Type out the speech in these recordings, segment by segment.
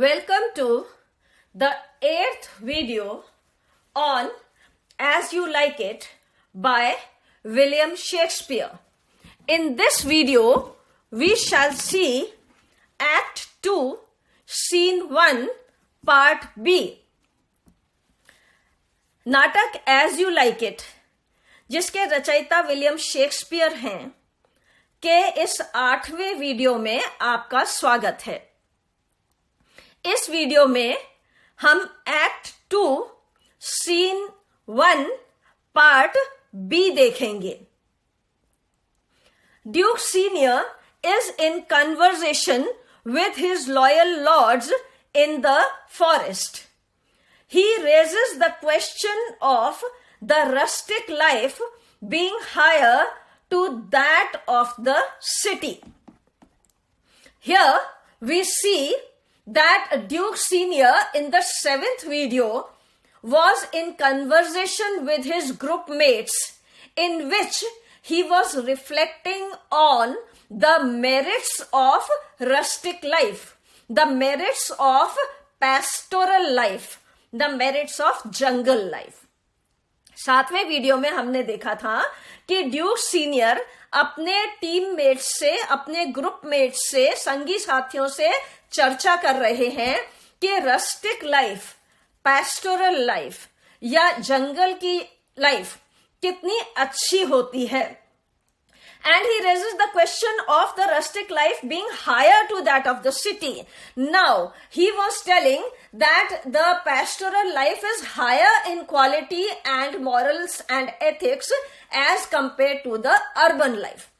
Welcome to the 8th video on As You Like It by William Shakespeare. In this video, we shall see Act 2, Scene 1, Part B. नाटक As You Like It, जिसके रचयिता William Shakespeare हैं, के इस 8वें video में आपका स्वागत है। इस वीडियो में हम एक्ट 2 सीन 1 पार्ट बी देखेंगे। Duke senior is in conversation with his loyal lords in the forest. He raises the question of the rustic life being higher to that of the city. Here we see that Duke Senior in the 7th video was in conversation with his group mates in which he was reflecting on the merits of rustic life, the merits of pastoral life, the merits of jungle life. 7वें video में हमने देखा था कि duke senior अपने team mate से, अपने group met से, संगी साथियों से चर्चा कर रहे हैं कि रस्टिक लाइफ, पैस्टोरल लाइफ या जंगल की लाइफ कितनी अच्छी होती है। And he raises the question of the rustic life being higher to that of the city. Now, he was telling that the pastoral life is higher in quality and morals and ethics as compared to the urban life.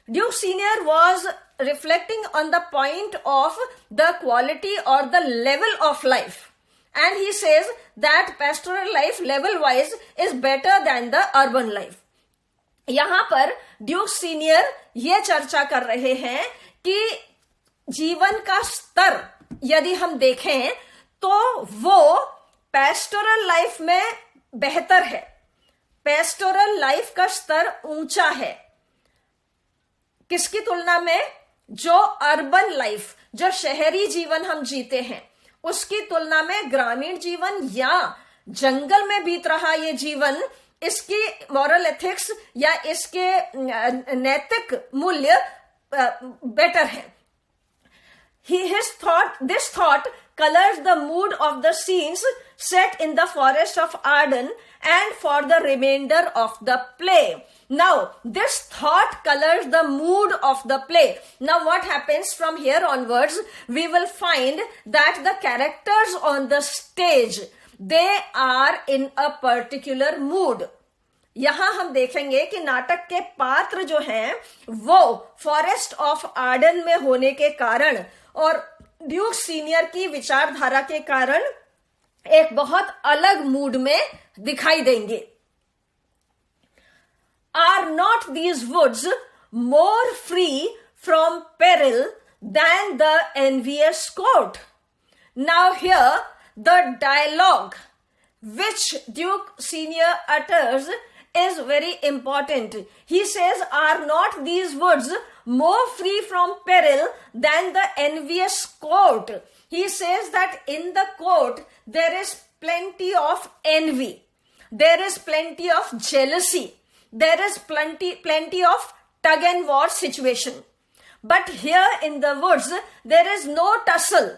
Duke Senior was reflecting on the point of the quality or the level of life. And he says that pastoral life level-wise is better than the urban life. यहां पर Duke senior ये चर्चा कर रहे हैं कि जीवन का स्तर यदि हम देखें तो वो पैस्टोरल लाइफ में बेहतर है। पैस्टोरल लाइफ का स्तर ऊंचा है किसकी तुलना में? जो अर्बन लाइफ, जो शहरी जीवन हम जीते हैं उसकी तुलना में ग्रामीण जीवन या जंगल में बीत रहा ये जीवन, इसकी मॉरल एथिक्स या इसके नैतिक मूल्य बेटर है। This thought colors the mood of the scenes set in the forest of Arden and for the remainder of the play. Now, this thought colors the mood of the play. Now, what happens from here onwards? We will find that the characters on the stage, they are in a particular mood. यहां हम देखेंगे कि नाटक के पात्र जो हैं वो फॉरेस्ट ऑफ आर्डन में होने के कारण और ड्यूक सीनियर की विचारधारा के कारण एक बहुत अलग मूड में दिखाई देंगे। Are not these woods more free from peril than the envious court? Now here the dialogue which Duke Senior utters is very important. He says, are not these woods more free from peril than the envious court? He says that in the court there is plenty of envy, there is plenty of jealousy, there is plenty of tug and war situation. But here in the woods there is no tussle,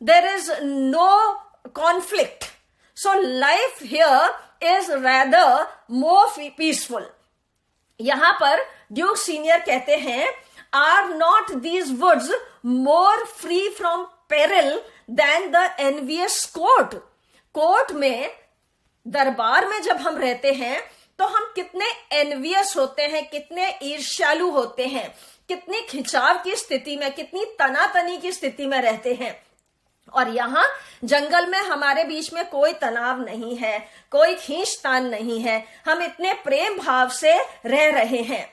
there is no conflict. So life here is rather more peaceful. यहां पर Duke Senior कहते हैं, are not these woods more free from peril than the envious court? Court में, दरबार में जब हम रहते हैं तो हम कितने एनवियस होते हैं, कितने ईर्ष्यालु होते हैं, कितनी खिंचाव की स्थिति में, कितनी तनातनी की स्थिति में रहते हैं। और यहां जंगल में हमारे बीच में कोई तनाव नहीं है, कोई खींचतान नहीं है, हम इतने प्रेम भाव से रह रहे हैं।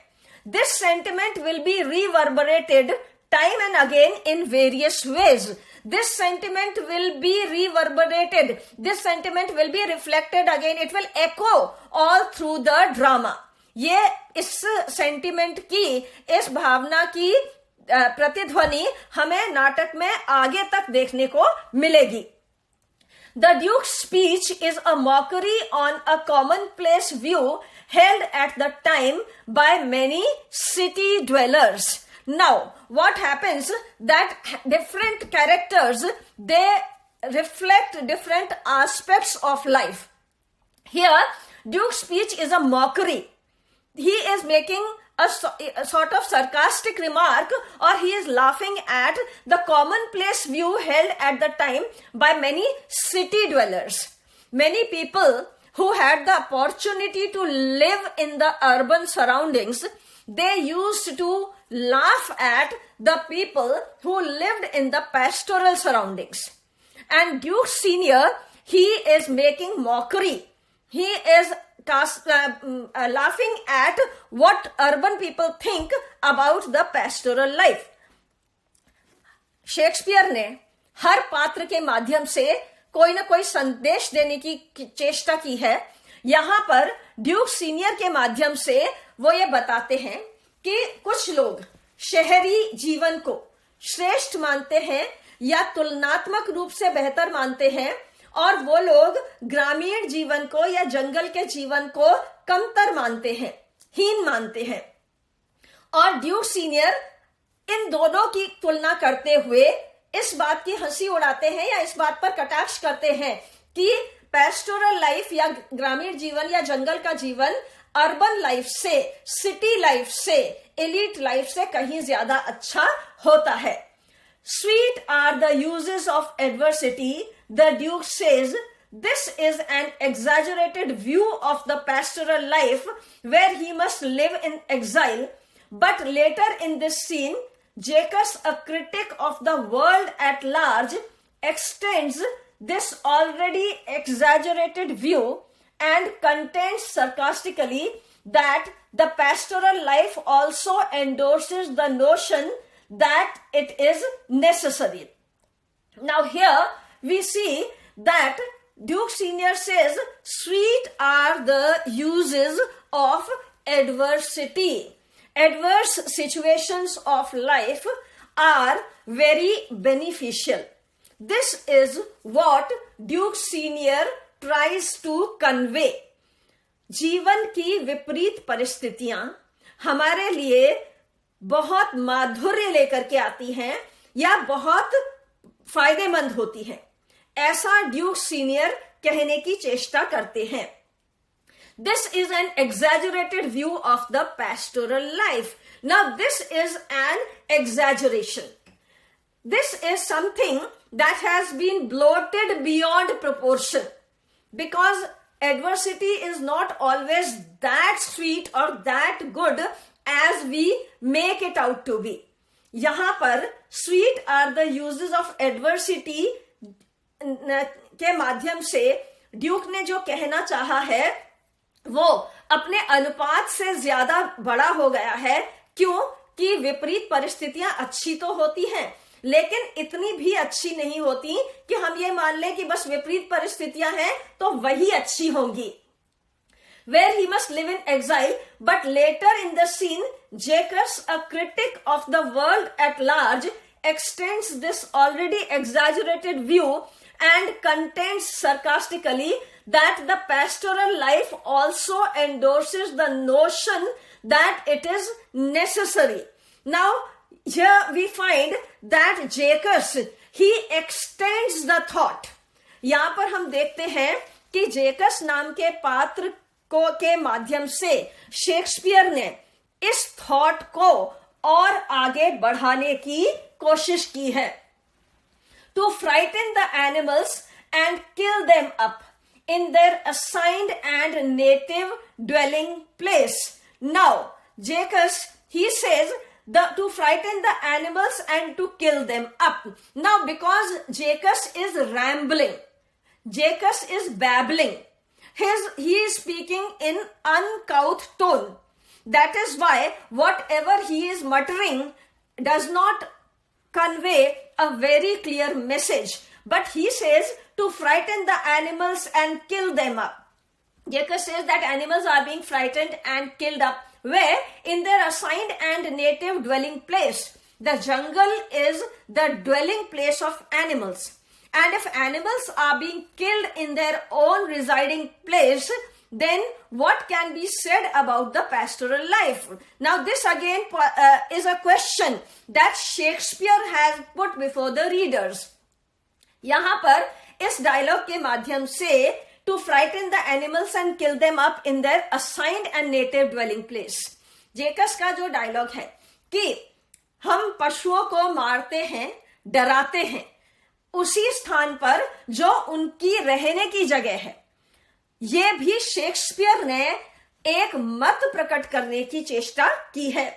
This sentiment will be reverberated time and again in various ways. This sentiment will be reverberated. This sentiment will be reflected again. It will echo all through the drama. ये इस सेंटिमेंट की, इस भावना की प्रतिध्वनि हमें नाटक में आगे तक देखने को मिलेगी. The Duke's speech is a mockery on a commonplace view held at the time by many city dwellers. Now, what happens that different characters, they reflect different aspects of life. Here, Duke's speech is a mockery. He is making a sort of sarcastic remark, or he is laughing at the commonplace view held at the time by many city dwellers. Many people who had the opportunity to live in the urban surroundings, they used to laugh at the people who lived in the pastoral surroundings. And Duke Senior, he is making mockery. He is laughing at what urban people think about the pastoral life. Shakespeare ने हर पात्र के माध्यम से कोई ना कोई संदेश देने की चेष्टा की है. यहां पर ड्यूक सीनियर के माध्यम से वो ये बताते हैं कि कुछ लोग शहरी जीवन को श्रेष्ठ मानते हैं या तुलनात्मक रूप से बेहतर मानते हैं, और वो लोग ग्रामीण जीवन को या जंगल के जीवन को कमतर मानते हैं, हीन मानते हैं. और ड्यूक सीनियर इन दोनों की तुलना करते हुए इस बात की हंसी उड़ाते हैं या इस बात पर कटाक्ष करते हैं कि पेस्टोरल लाइफ या ग्रामीण जीवन या जंगल का जीवन अर्बन लाइफ से, सिटी लाइफ से, एलिट लाइफ से कहीं ज्यादा अच्छा होता है. Sweet are the uses of adversity, the Duke says. This is an exaggerated view of the pastoral life where he must live in exile. But later in this scene, Jacques, a critic of the world at large, extends this already exaggerated view and contends sarcastically that the pastoral life also endorses the notion that it is necessary. Now here we see that Duke Senior says, sweet are the uses of adversity. Adverse situations of life are very beneficial. This is what Duke Senior tries to convey. जीवन की विपरीत परिस्थितियां हमारे लिए बहुत माधुर्य लेकर के आती हैं या बहुत फायदेमंद होती हैं, ऐसा ड्यूक सीनियर कहने की चेष्टा करते हैं. This is an exaggerated view of the pastoral life. Now this is an exaggeration. This is something that has been bloated beyond proportion, because adversity is not always that sweet or that good as we make it out to be. यहां पर sweet are the uses of adversity के माध्यम से Duke ने जो कहना चाहा है वो अपने अनुपात से ज्यादा बड़ा हो गया है. क्यों? कि विपरीत परिस्थितियां अच्छी तो होती हैं, लेकिन इतनी भी अच्छी नहीं होती कि हम ये मान लें कि बस विपरीत परिस्थितियां हैं तो वही अच्छी होंगी. Where he must live in exile, but later in the scene, Jacques, a critic of the world at large, extends this already exaggerated view and contends sarcastically that the pastoral life also endorses the notion that it is necessary. Now, here we find that Jacques, he extends the thought. यहां पर हम देखते हैं कि जेकस नाम के पात्र के माध्यम से शेक्सपियर ने इस थॉट को और आगे बढ़ाने की कोशिश की है. To frighten the animals and kill them up in their assigned and native dwelling place. Now, Jacques, he says to frighten the animals and to kill them up. Now, because Jacques is rambling, Jacques is babbling, he is speaking in uncouth tone. That is why whatever he is muttering does not convey a very clear message. But he says to frighten the animals and kill them up. Jacques says that animals are being frightened and killed up where? In their assigned and native dwelling place. The jungle is the dwelling place of animals. And if animals are being killed in their own residing place, then what can be said about the pastoral life? Now this again is a question that Shakespeare has put before the readers. यहाँ पर इस dialogue के माध्यम से to frighten the animals and kill them up in their assigned and native dwelling place. जेकस का जो dialogue है कि हम पशुओं को मारते हैं, डराते हैं उसी स्थान पर जो उनकी रहने की जगह है, ये भी शेक्सपियर ने एक मत प्रकट करने की चेष्टा की है.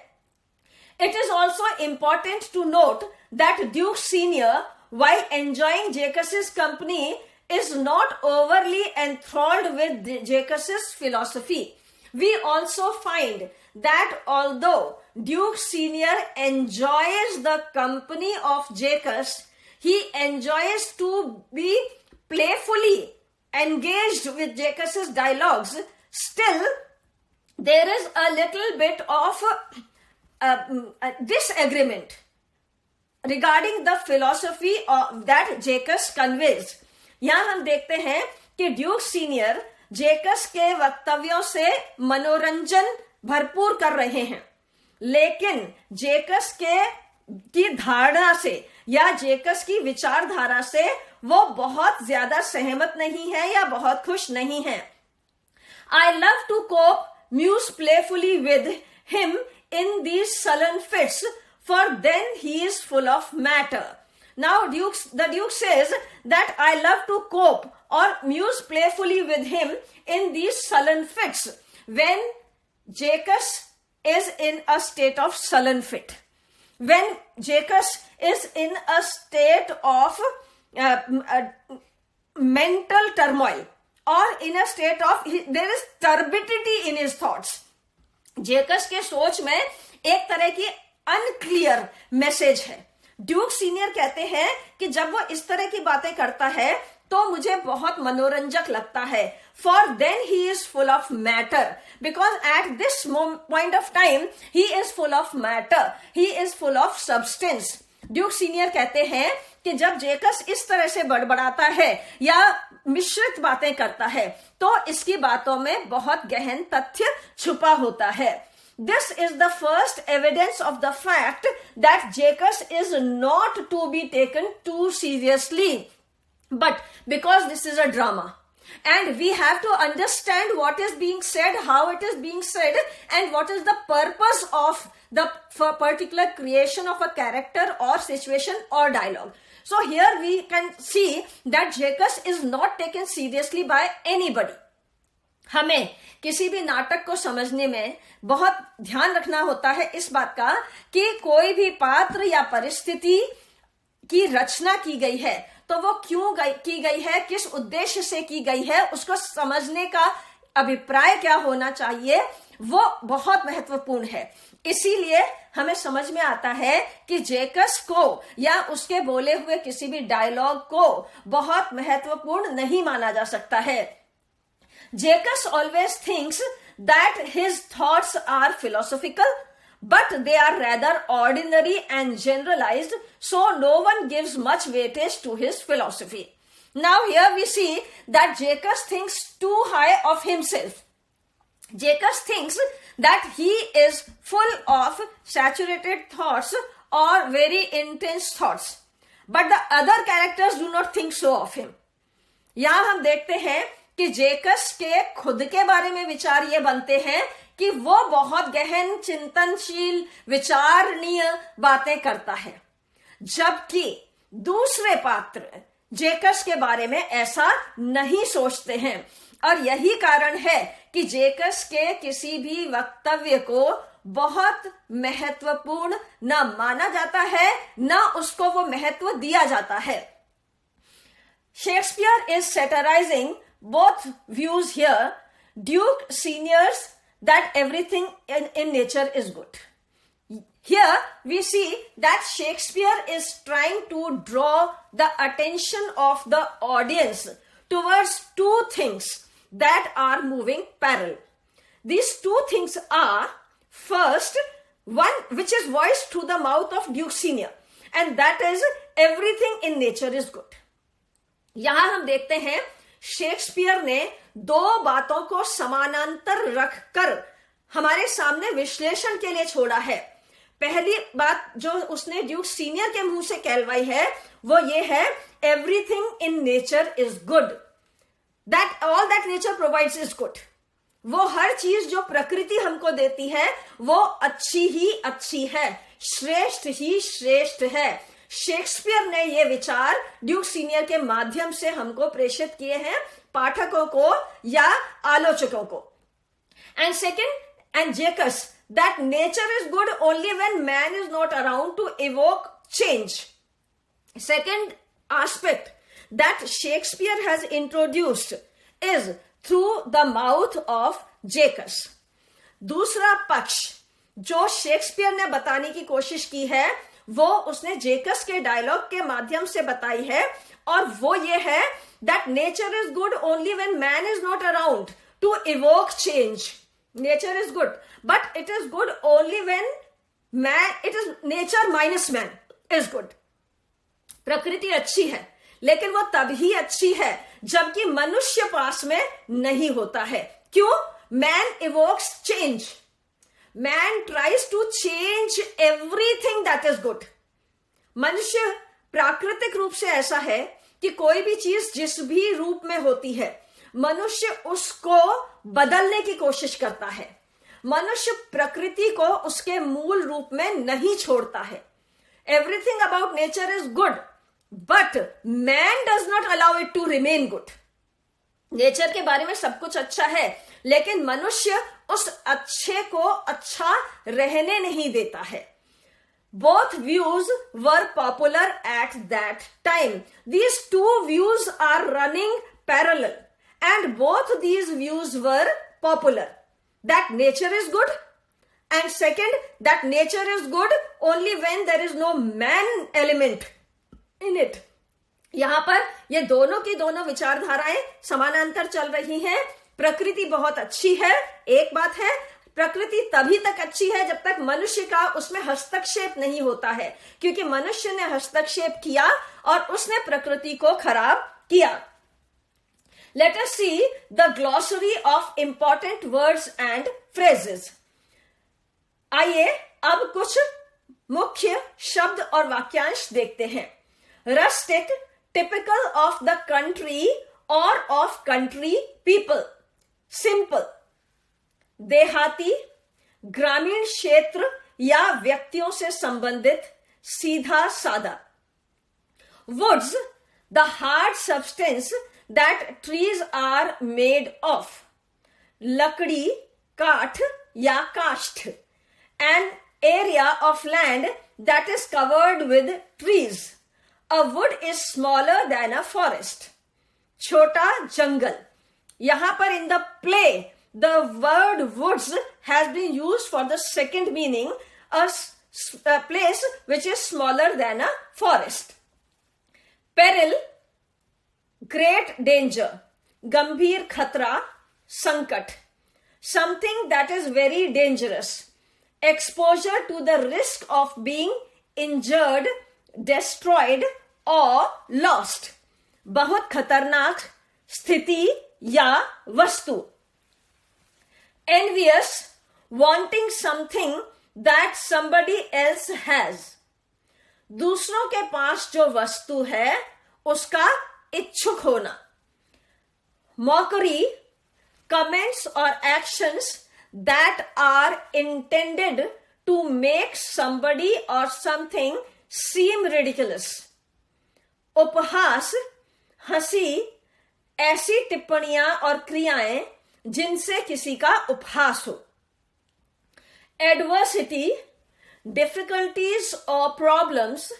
It is also important to note that Duke Senior, while enjoying Jacob's company, is not overly enthralled with Jacob's philosophy. We also find that although Duke Senior enjoys the company of Jacob, he enjoys to be playfully engaged with Jacob's dialogues. Still, there is a little bit of disagreement regarding the philosophy that Jacob conveys. यहाँ हम देखते हैं कि duke senior जेकस के वक्तव्यों से मनोरंजन भरपूर कर रहे हैं, लेकिन जेकस की धारणा से या जेकस की विचारधारा से वो बहुत ज्यादा सहमत नहीं है या बहुत खुश नहीं है. I love to cope, muse playfully with him in these sullen fits, for then he is full of matter. Now the Duke says that I love to cope or muse playfully with him in these sullen fits when Jacob is in a state of sullen fit. When Jacob is in a state of mental turmoil or in a state of there is turbidity in his thoughts. जेकस के सोच में एक तरह की unclear message है. Duke Senior कहते हैं कि जब वो इस तरह की बातें करता है तो मुझे बहुत मनोरंजक लगता है. For then he is full of matter, because at this point of time he is full of matter, he is full of substance. Duke Senior कहते हैं कि जब जेकस इस तरह से बड़बड़ाता है या मिश्रित बातें करता है तो इसकी बातों में बहुत गहन तथ्य छुपा होता है. This is the first evidence of the fact that Jacob is not to be taken too seriously. But because this is a drama and we have to understand what is being said, how it is being said, and what is the purpose of the particular creation of a character or situation or dialogue. So here we can see that Jacob is not taken seriously by anybody. हमें किसी भी नाटक को समझने में बहुत ध्यान रखना होता है इस बात का कि कोई भी पात्र या परिस्थिति की रचना की गई है तो वो क्यों की गई है, किस उद्देश्य से की गई है, उसको समझने का अभिप्राय क्या होना चाहिए, वो बहुत महत्वपूर्ण है. इसीलिए हमें समझ में आता है कि जेकस को या उसके बोले हुए किसी भी डायलॉग को बहुत महत्वपूर्ण नहीं माना जा सकता है. Jacob always thinks that his thoughts are philosophical, but they are rather ordinary and generalized, so no one gives much weightage to his philosophy. Now here we see that Jacob thinks too high of himself. Jacob thinks that he is full of saturated thoughts or very intense thoughts, but the other characters do not think so of him. यहाँ हम देखते हैं कि जेकस के खुद के बारे में विचार ये बनते हैं कि वो बहुत गहन चिंतनशील विचारणीय बातें करता है, जबकि दूसरे पात्र जेकस के बारे में ऐसा नहीं सोचते हैं. और यही कारण है कि जेकस के किसी भी वक्तव्य को बहुत महत्वपूर्ण न माना जाता है, न उसको वो महत्व दिया जाता है. Shakespeare is satirising both views here. Duke seniors that everything in nature is good. Here we see that Shakespeare is trying to draw the attention of the audience towards two things that are moving parallel. These two things are, first, one which is voiced through the mouth of Duke Senior, and that is everything in nature is good. यहां हम देखते हैं Shakespeare ने दो बातों को समानांतर रखकर हमारे सामने विश्लेषण के लिए छोड़ा है. पहली बात जो उसने ड्यूक सीनियर के मुंह से कहलवाई है वो ये है, everything in nature is good, that all that nature provides is good. वो हर चीज जो प्रकृति हमको देती है वो अच्छी ही अच्छी है, श्रेष्ठ ही श्रेष्ठ है. शेक्सपियर ने ये विचार ड्यूक सीनियर के माध्यम से हमको प्रेषित किए हैं, पाठकों को या आलोचकों को. And second, and Jacques, that nature is good only when man is not around to evoke change. Second aspect that Shakespeare has introduced is through the mouth of Jacques. दूसरा पक्ष जो शेक्सपियर ने बताने की कोशिश की है वो उसने जेकस के डायलॉग के माध्यम से बताई है, और वो ये है that nature is good only when man is not around to evoke change. Nature is good, but it is good only when man, it is nature minus man is good. प्रकृति अच्छी है लेकिन वो तभी अच्छी है जबकि मनुष्य पास में नहीं होता है. क्यों? Man evokes change. Man tries to change everything that is good. मनुष्य प्राकृतिक रूप से ऐसा है कि कोई भी चीज जिस भी रूप में होती है मनुष्य उसको बदलने की कोशिश करता है. मनुष्य प्रकृति को उसके मूल रूप में नहीं छोड़ता है. Everything about nature is good but man does not allow it to remain good. Nature के बारे में सब कुछ अच्छा है लेकिन मनुष्य उस अच्छे को अच्छा रहने नहीं देता है. Both views were popular at that time. These two views are running parallel. And both these views were popular. That nature is good, and second, that nature is good only when there is no man element in it. यहां पर ये दोनों की दोनों विचारधाराएं समानांतर चल रही हैं. प्रकृति बहुत अच्छी है, एक बात है. प्रकृति तभी तक अच्छी है जब तक मनुष्य का उसमें हस्तक्षेप नहीं होता है, क्योंकि मनुष्य ने हस्तक्षेप किया और उसने प्रकृति को खराब किया. Let us see the glossary of important words and phrases. आइए अब कुछ मुख्य शब्द और वाक्यांश देखते हैं. Rustic, typical of the country or of country people. Simple. देहाती, ग्रामीण क्षेत्र या व्यक्तियों से संबंधित, सीधा सादा. Woods, the hard substance that trees are made of. लकड़ी, काठ या काष्ठ. An area of land that is covered with trees. A wood is smaller than a forest. छोटा जंगल. यहां पर in the play the word woods has been used for the second meaning, a place which is smaller than a forest. Peril, great danger, गंभीर खतरा, संकट. Something that is very dangerous. Exposure to the risk of being injured, destroyed or lost. बहुत खतरनाक स्थिति या वस्तु. Envious, wanting something that somebody else has. दूसरों के पास जो वस्तु है उसका इच्छुक होना. Mockery, comments or actions that are intended to make somebody or something seem ridiculous. उपहास, हंसी, ऐसी टिप्पणियां और क्रियाएं जिनसे किसी का उपहास हो. Adversity, difficulties or problems,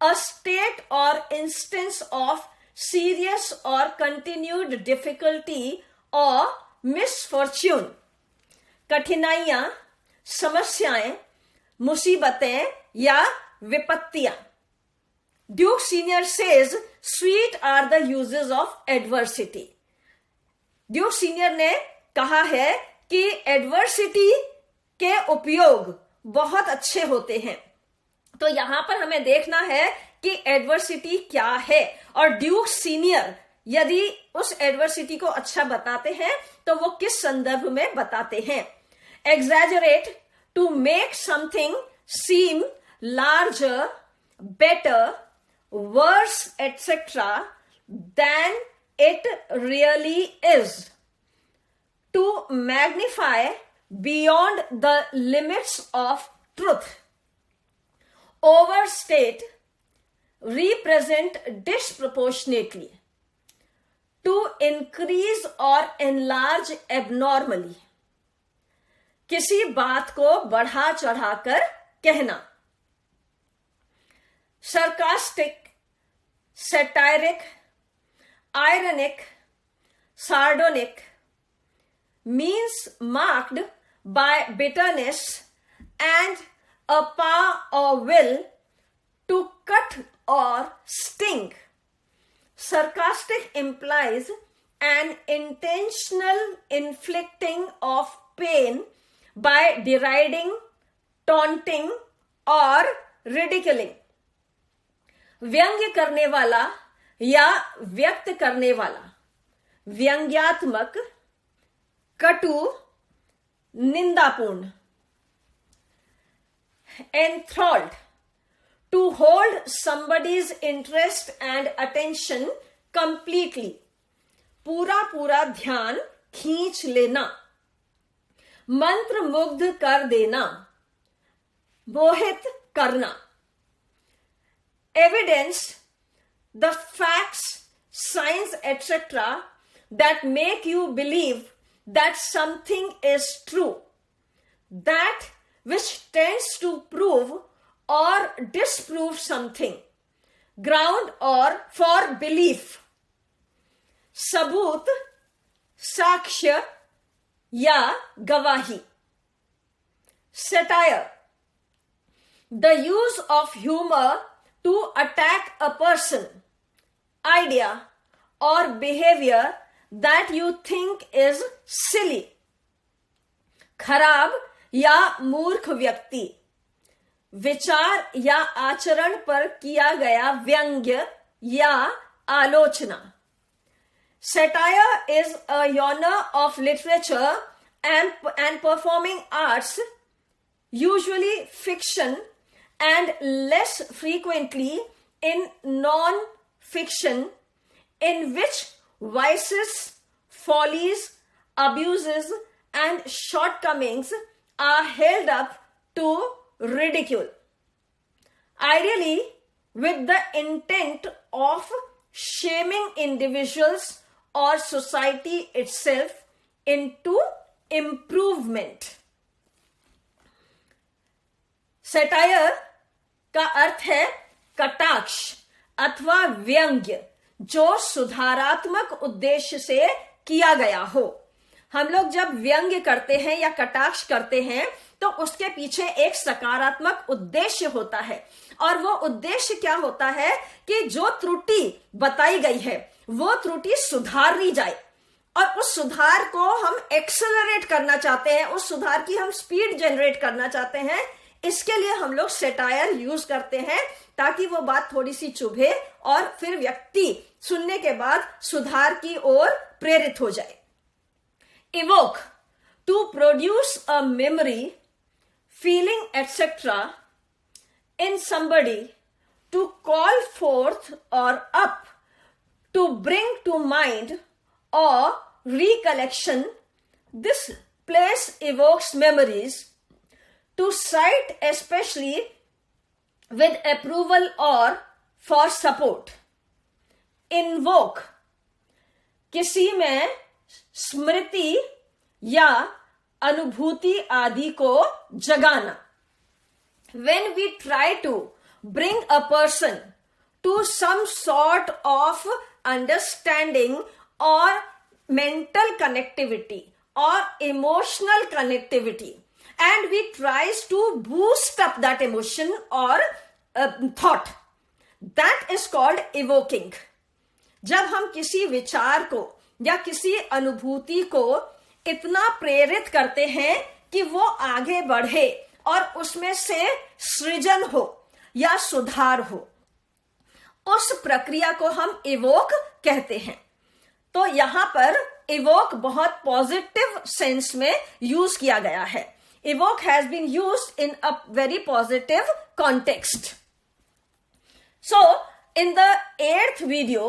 a state or instance of serious or continued difficulty or misfortune. कठिनाइयां, समस्याएं, मुसीबतें या विपत्तियां. Duke Senior says, sweet are the uses of adversity. Duke senior ने कहा है कि एडवर्सिटी के उपयोग बहुत अच्छे होते हैं। तो यहां पर हमें देखना है कि एडवर्सिटी क्या है, और ड्यूक सीनियर यदि उस एडवर्सिटी को अच्छा बताते हैं तो वो किस संदर्भ में बताते हैं। Exaggerate to make something seem larger, better, worse etcetera than it really is, to magnify beyond the limits of truth, overstate, represent disproportionately, to increase or enlarge abnormally, किसी बात को बढ़ा चढ़ाकर कहना। sarcastic, satiric, ironic, sardonic means marked by bitterness and a power or will to cut or sting. Sarcastic implies an intentional inflicting of pain by deriding, taunting or ridiculing. व्यंग्य करने वाला या व्यक्त करने वाला, व्यंग्यात्मक, कटु, निंदापूर्ण। Enthralled, to hold somebody's interest and attention completely, पूरा पूरा ध्यान खींच लेना। मंत्र मुग्ध कर देना, मोहित करना। Evidence, the facts, signs, etc. that make you believe that something is true, that which tends to prove or disprove something, ground or for belief। सबूत, साक्ष्य या गवाही। Satire, the use of humor to attack a person, idea or behavior that you think is silly। खराब या मूर्ख व्यक्ति, विचार या आचरण पर किया गया व्यंग्य या आलोचना। Satire is a genre of literature and performing arts, usually fiction and less frequently in non-fiction, in which vices, follies, abuses and shortcomings are held up to ridicule, ideally with the intent of shaming individuals or society itself into improvement। Satire का अर्थ है कटाक्ष अथवा व्यंग्य जो सुधारात्मक उद्देश्य से किया गया हो। हम लोग जब व्यंग्य करते हैं या कटाक्ष करते हैं तो उसके पीछे एक सकारात्मक उद्देश्य होता है, और वो उद्देश्य क्या होता है कि जो त्रुटि बताई गई है वो त्रुटि सुधार ली जाए, और उस सुधार को हम एक्सेलरेट करना चाहते हैं, उस सुधार की हम स्पीड जनरेट करना चाहते हैं। इसके लिए हम लोग सेटायर यूज करते हैं ताकि वो बात थोड़ी सी चुभे और फिर व्यक्ति सुनने के बाद सुधार की ओर प्रेरित हो जाए। Evoke, to produce a memory, feeling, etc. in somebody, to call forth or up, to bring to mind or recollection. This place evokes memories, to cite especially with approval or for support। Invoke, किसी में स्मृति या अनुभूति आदि को जगाना। When we try to bring a person to some sort of understanding or mental connectivity or emotional connectivity, and we tries to boost up that emotion or thought, that is called evoking। जब हम किसी विचार को या किसी अनुभूति को इतना प्रेरित करते हैं कि वो आगे बढ़े, और उसमें से सृजन हो या सुधार हो, उस प्रक्रिया को हम इवोक कहते हैं। तो यहां पर इवोक बहुत पॉजिटिव सेंस में यूज किया गया है। Evoke has been used in a very positive context. So in the 8th video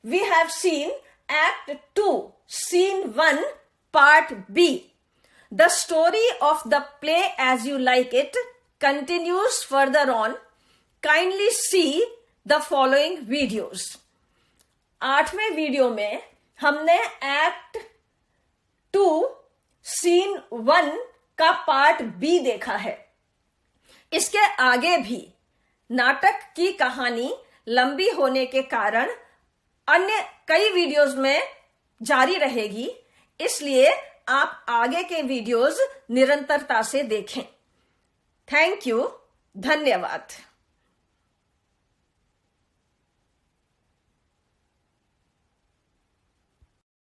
we have seen Act 2 Scene 1 Part B. The story of the play As You Like It continues further on. Kindly see the following videos. 8वें video में हमने act 2 scene 1 का part B देखा है। इसके आगे भी नाटक की कहानी लंबी होने के कारण अन्य कई वीडियोस में जारी रहेगी, इसलिए आप आगे के वीडियोस निरंतरता से देखें। थैंक यू, धन्यवाद।